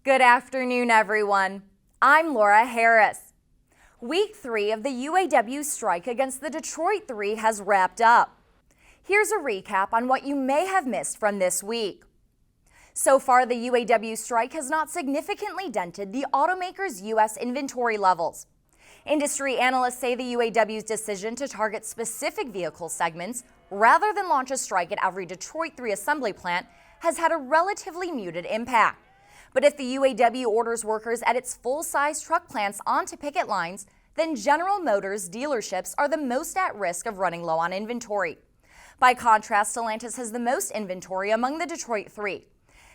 Good afternoon, everyone. I'm Laura Harris. Week 3 of the UAW strike against the Detroit 3 has wrapped up. Here's a recap on what you may have missed from this week. So far, the UAW strike has not significantly dented the automakers' U.S. inventory levels. Industry analysts say the UAW's decision to target specific vehicle segments rather than launch a strike at every Detroit 3 assembly plant has had a relatively muted impact. But if the UAW orders workers at its full-size truck plants onto picket lines, then General Motors dealerships are the most at risk of running low on inventory. By contrast, Stellantis has the most inventory among the Detroit 3.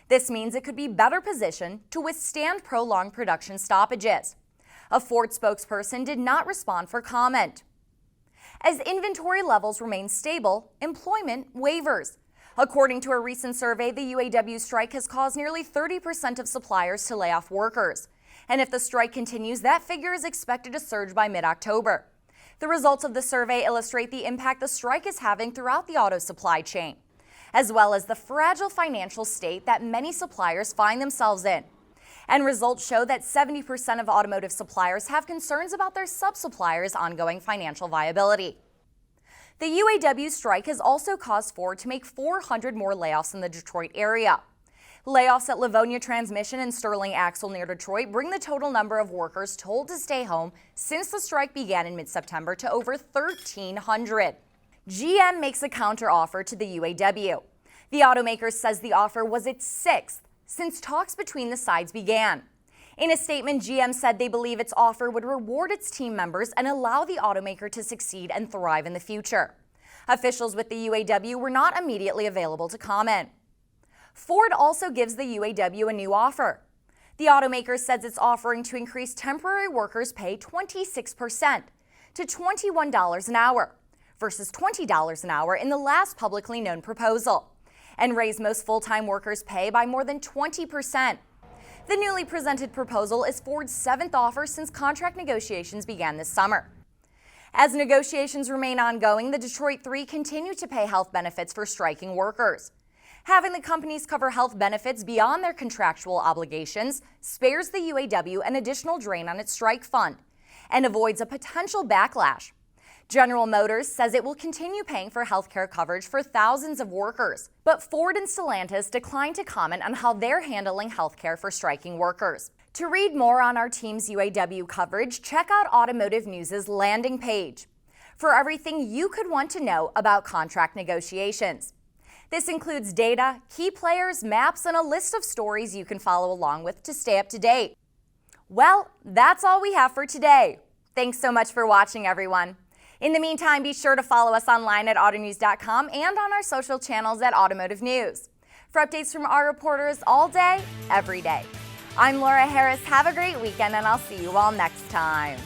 This means it could be better positioned to withstand prolonged production stoppages. A Ford spokesperson did not respond for comment. As inventory levels remain stable, employment wavers. According to a recent survey, the UAW strike has caused nearly 30% of suppliers to lay off workers. And if the strike continues, that figure is expected to surge by mid-October. The results of the survey illustrate the impact the strike is having throughout the auto supply chain, as well as the fragile financial state that many suppliers find themselves in. And results show that 70% of automotive suppliers have concerns about their sub-suppliers' ongoing financial viability. The UAW strike has also caused Ford to make 400 more layoffs in the Detroit area. Layoffs at Livonia Transmission and Sterling Axle near Detroit bring the total number of workers told to stay home since the strike began in mid-September to over 1,300. GM makes a counteroffer to the UAW. The automaker says the offer was its sixth since talks between the sides began. In a statement, GM said they believe its offer would reward its team members and allow the automaker to succeed and thrive in the future. Officials with the UAW were not immediately available to comment. Ford also gives the UAW a new offer. The automaker says it's offering to increase temporary workers' pay 26% to $21 an hour versus $20 an hour in the last publicly known proposal, and raise most full-time workers' pay by more than 20%. The newly presented proposal is Ford's seventh offer since contract negotiations began this summer. As negotiations remain ongoing, the Detroit 3 continue to pay health benefits for striking workers. Having the companies cover health benefits beyond their contractual obligations spares the UAW an additional drain on its strike fund and avoids a potential backlash. General Motors says it will continue paying for health care coverage for thousands of workers, but Ford and Stellantis declined to comment on how they're handling health care for striking workers. To read more on our team's UAW coverage, check out Automotive News' landing page for everything you could want to know about contract negotiations. This includes data, key players, maps, and a list of stories you can follow along with to stay up to date. Well, that's all we have for today. Thanks so much for watching, everyone. In the meantime, be sure to follow us online at autonews.com and on our social channels at Automotive News for updates from our reporters all day, every day. I'm Laura Harris. Have a great weekend, and I'll see you all next time.